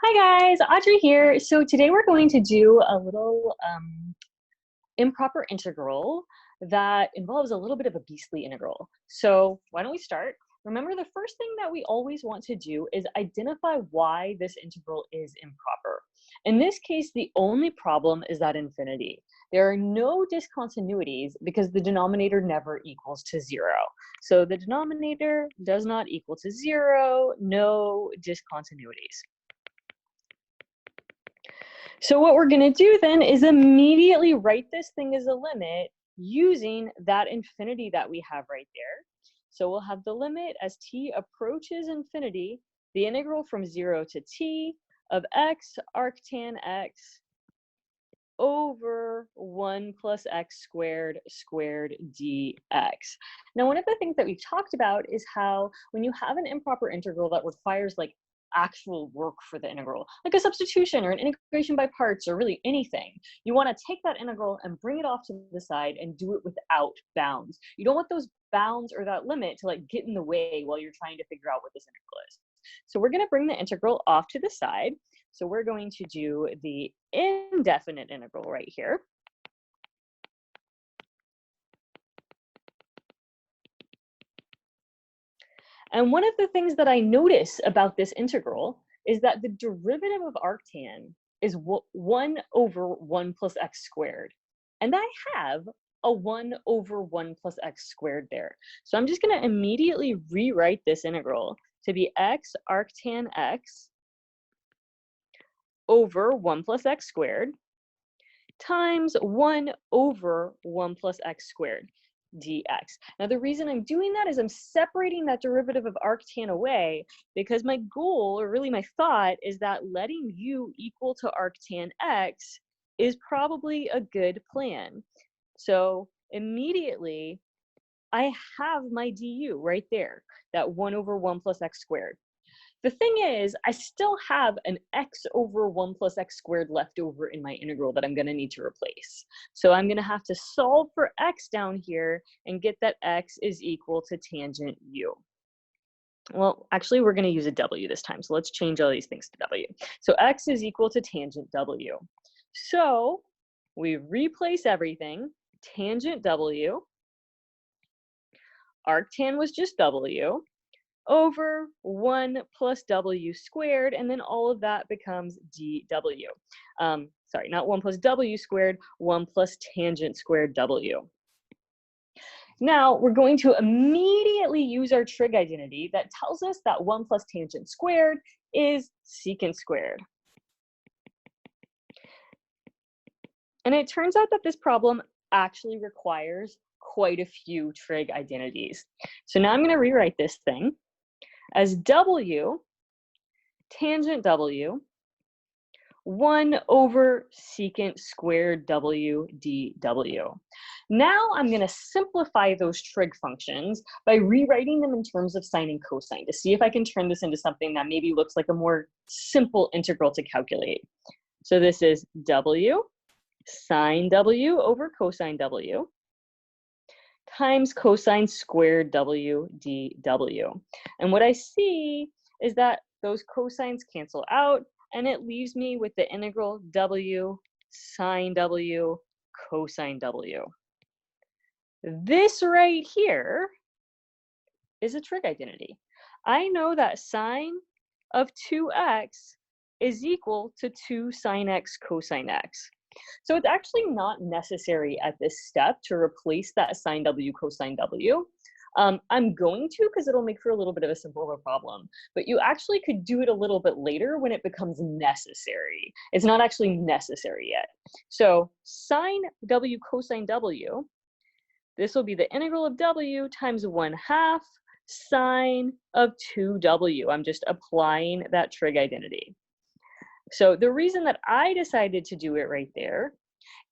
Hi guys, Audrey here. So today we're going to do a little improper integral that involves a little bit of a beastly integral. So why don't we start? Remember, the first thing that we always want to do is identify why this integral is improper. In this case, the only problem is that infinity. There are no discontinuities because the denominator never equals to 0. So the denominator does not equal to 0, no discontinuities. So what we're going to do then is immediately write this thing as a limit using that infinity that we have right there. So we'll have the limit as t approaches infinity, the integral from 0 to t of x arctan x over 1 plus x squared dx. Now, one of the things that we've talked about is how when you have an improper integral that requires like actual work for the integral, like a substitution or an integration by parts or really anything, you want to take that integral and bring it off to the side and do it without bounds. You don't want those bounds or that limit to like get in the way while you're trying to figure out what this integral is. So we're going to bring the integral off to the side. So we're going to do the indefinite integral right here. And one of the things that I notice about this integral is that the derivative of arctan is 1 over 1 plus x squared. And I have a 1 over 1 plus x squared there. So I'm just going to immediately rewrite this integral to be x arctan x over 1 plus x squared times 1 over 1 plus x squared dx. Now, the reason I'm doing that is I'm separating that derivative of arctan away because my goal, or really my thought, is that letting u equal to arctan x is probably a good plan. So immediately, I have my du right there, that 1 over 1 plus x squared. The thing is, I still have an x over 1 plus x squared left over in my integral that I'm going to need to replace. So I'm going to have to solve for x down here and get that x is equal to tangent u. Well, actually, we're going to use a w this time. So let's change all these things to w. So x is equal to tangent w. So we replace everything. Tangent w. Arctan was just w. Over 1 plus w squared, and then all of that becomes dw. Sorry, not 1 plus w squared, 1 plus tangent squared w. Now, we're going to immediately use our trig identity that tells us that 1 plus tangent squared is secant squared. And it turns out that this problem actually requires quite a few trig identities. So now I'm going to rewrite this thing as w tangent w 1 over secant squared w dw. Now I'm going to simplify those trig functions by rewriting them in terms of sine and cosine to see if I can turn this into something that maybe looks like a more simple integral to calculate. So this is w sine w over cosine w times cosine squared w dw. And what I see is that those cosines cancel out, and it leaves me with the integral w sine w cosine w. This right here is a trig identity. I know that sine of 2x is equal to 2 sine x cosine x. So it's actually not necessary at this step to replace that sine w cosine w. I'm going to because it'll make for a little bit of a simpler problem, but you actually could do it a little bit later when it becomes necessary. It's not actually necessary yet. So sine w cosine w, this will be the integral of w times 1/2 sine of 2w. I'm just applying that trig identity. So the reason that I decided to do it right there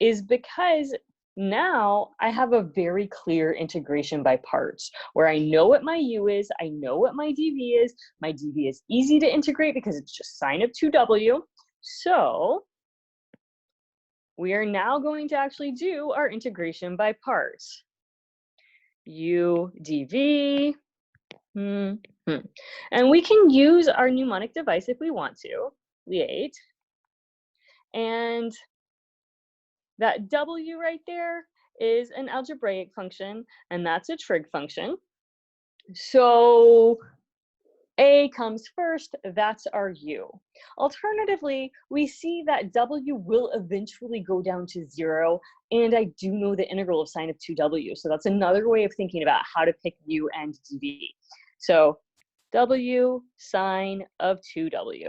is because now I have a very clear integration by parts where I know what my u is, I know what my dv is. My dv is easy to integrate because it's just sine of 2w. So we are now going to actually do our integration by parts. U dv. And we can use our mnemonic device if we want to. And that w right there is an algebraic function, and that's a trig function. So a comes first, that's our u. Alternatively, we see that w will eventually go down to 0, and I do know the integral of sine of 2w, so that's another way of thinking about how to pick u and dv. So w sine of 2w.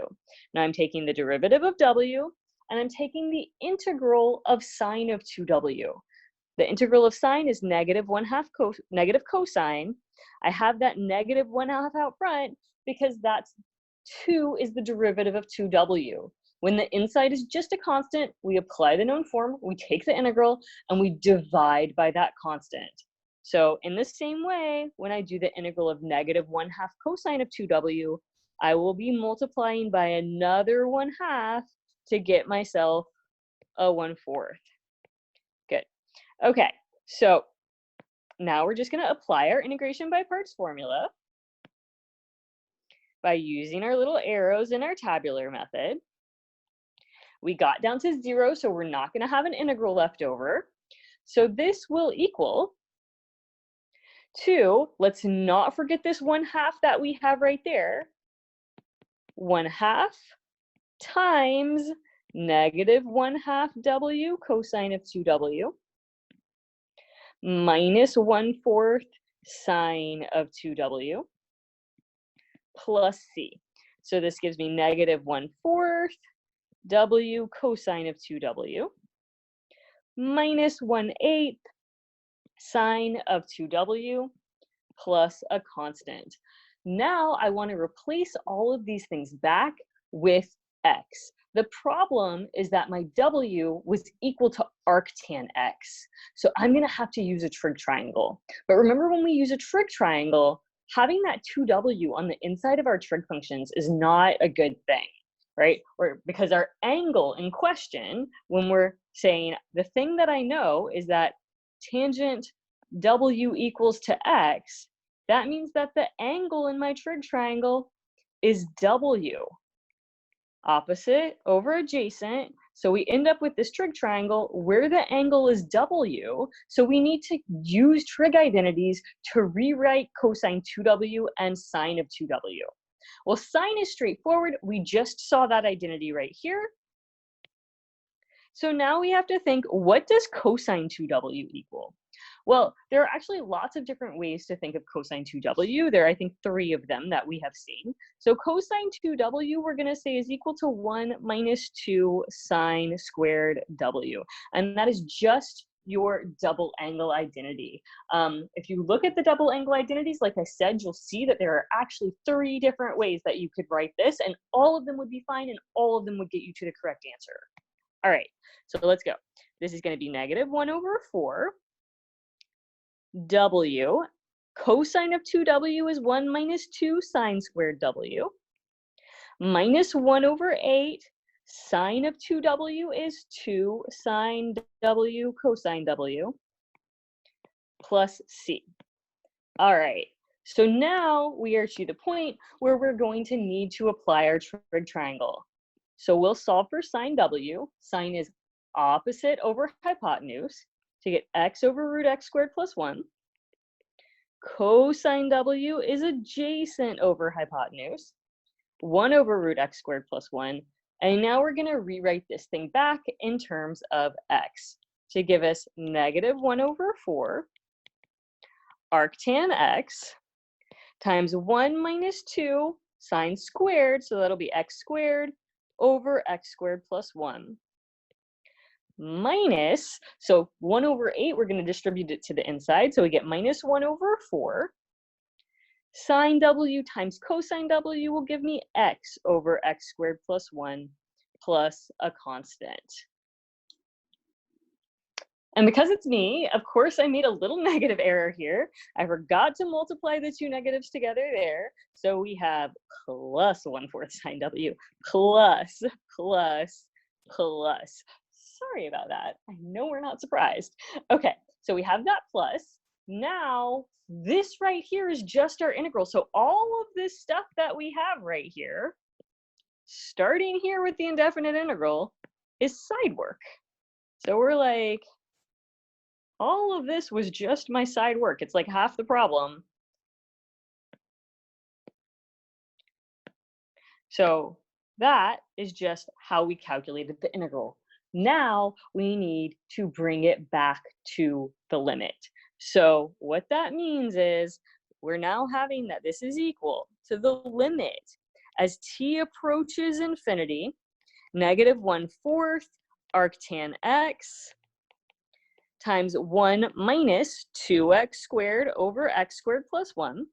Now I'm taking the derivative of w, and I'm taking the integral of sine of 2w. The integral of sine is negative cosine. I have that negative 1/2 out front because that's 2 is the derivative of 2w. When the inside is just a constant, we apply the known form, we take the integral, and we divide by that constant. So in the same way, when I do the integral of negative 1/2 cosine of 2w, I will be multiplying by another 1/2 to get myself a 1/4. Good. Okay, so now we're just going to apply our integration by parts formula by using our little arrows in our tabular method. We got down to 0, so we're not going to have an integral left over. So this will equal to, let's not forget this 1/2 that we have right there, 1/2 times negative 1/2 w cosine of 2w minus 1/4 sine of 2w plus c. So this gives me negative 1/4 w cosine of 2w minus 1/8 sine of 2w plus a constant. Now I want to replace all of these things back with x. The problem is that my w was equal to arctan x. So I'm going to have to use a trig triangle. But remember, when we use a trig triangle, having that 2w on the inside of our trig functions is not a good thing, right? Or because our angle in question, when we're saying the thing that I know is that tangent w equals to x, that means that the angle in my trig triangle is w. Opposite over adjacent. So we end up with this trig triangle where the angle is w. So we need to use trig identities to rewrite cosine 2w and sine of 2w. Well, sine is straightforward. We just saw that identity right here. So now we have to think, what does cosine 2w equal? Well, there are actually lots of different ways to think of cosine 2w. There are, I think, 3 of them that we have seen. So cosine 2w, we're going to say, is equal to 1 minus 2 sine squared w. And that is just your double angle identity. If you look at the double angle identities, like I said, you'll see that there are actually 3 different ways that you could write this, and all of them would be fine, and all of them would get you to the correct answer. All right, so let's go. This is going to be negative 1 over 4. W, cosine of 2w is 1 minus 2 sine squared w, minus 1 over 8, sine of 2w is 2 sine w cosine w, plus c. All right, so now we are to the point where we're going to need to apply our trig triangle. So we'll solve for sine w. Sine is opposite over hypotenuse to get x over root x squared plus 1. Cosine w is adjacent over hypotenuse, 1 over root x squared plus 1. And now we're going to rewrite this thing back in terms of x to give us negative 1 over 4 arctan x times 1 minus 2 sine squared, so that'll be x squared over x squared plus 1. Minus, so 1 over 8, we're going to distribute it to the inside, so we get minus 1 over 4. Sine w times cosine w will give me x over x squared plus 1 plus a constant. And because it's me, of course, I made a little negative error here. I forgot to multiply the 2 negatives together there. So we have plus 1/4 sine w plus. Sorry about that. I know we're not surprised. Okay, so we have that plus. Now, this right here is just our integral. So all of this stuff that we have right here starting here with the indefinite integral is side work. So we're like, all of this was just my side work. It's like half the problem. So that is just how we calculated the integral. Now we need to bring it back to the limit. So what that means is we're now having that this is equal to the limit as t approaches infinity, -1/4 arctan x times 1 minus 2x squared over x squared plus 1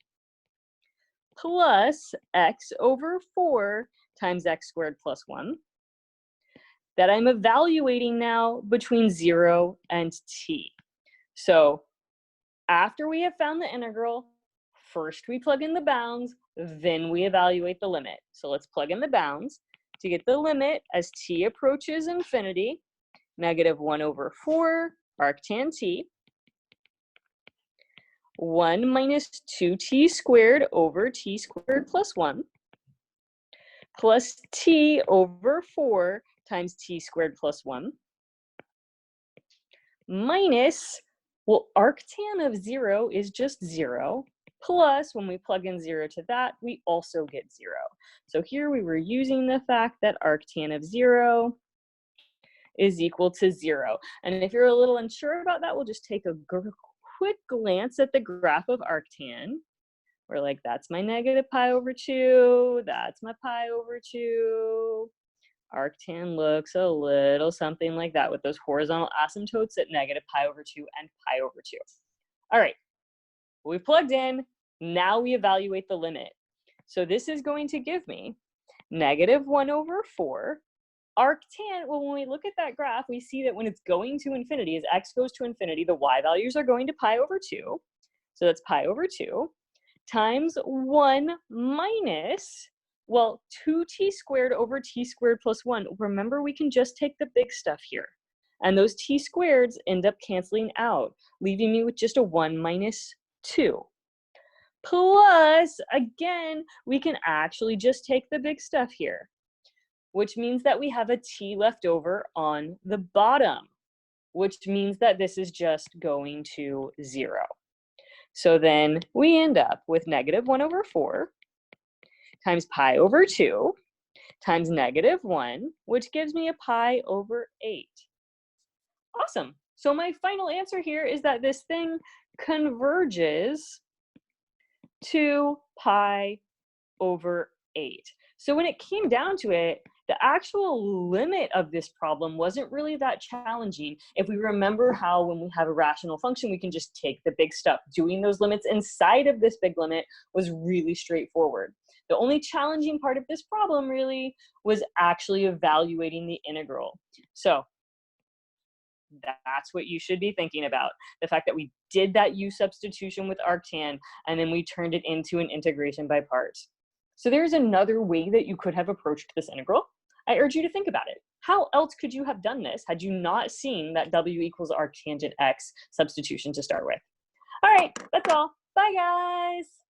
plus x over 4 times x squared plus 1 that I'm evaluating now between 0 and t. So after we have found the integral, first we plug in the bounds, then we evaluate the limit. So let's plug in the bounds to get the limit as t approaches infinity, -1/4 arctan t, 1 minus 2t squared over t squared plus 1, plus t over 4 times t squared plus 1, minus, well, arctan of 0 is just 0, plus when we plug in 0 to that, we also get 0. So here we were using the fact that arctan of 0 is equal to 0. And if you're a little unsure about that, we'll just take a quick glance at the graph of arctan. We're like, that's my -π/2, that's my π/2. Arctan looks a little something like that with those horizontal asymptotes at -π/2 and π/2. All right, we plugged in, now we evaluate the limit. So this is going to give me -1/4. Arctan, well, when we look at that graph, we see that when it's going to infinity, as x goes to infinity, the y values are going to π/2. So that's π/2 times 1 minus, well, 2t squared over t squared plus 1. Remember, we can just take the big stuff here. And those t squareds end up canceling out, leaving me with just a 1 minus 2. Plus, again, we can actually just take the big stuff here, which means that we have a t left over on the bottom, which means that this is just going to 0. So then we end up with -1/4 times π/2 times -1, which gives me a π/8. Awesome. So my final answer here is that this thing converges to π/8. So when it came down to it, the actual limit of this problem wasn't really that challenging. If we remember how when we have a rational function, we can just take the big stuff. Doing those limits inside of this big limit was really straightforward. The only challenging part of this problem really was actually evaluating the integral. So that's what you should be thinking about. The fact that we did that u substitution with arctan, and then we turned it into an integration by parts. So there's another way that you could have approached this integral. I urge you to think about it. How else could you have done this had you not seen that w equals arctangent x substitution to start with? All right, that's all. Bye, guys.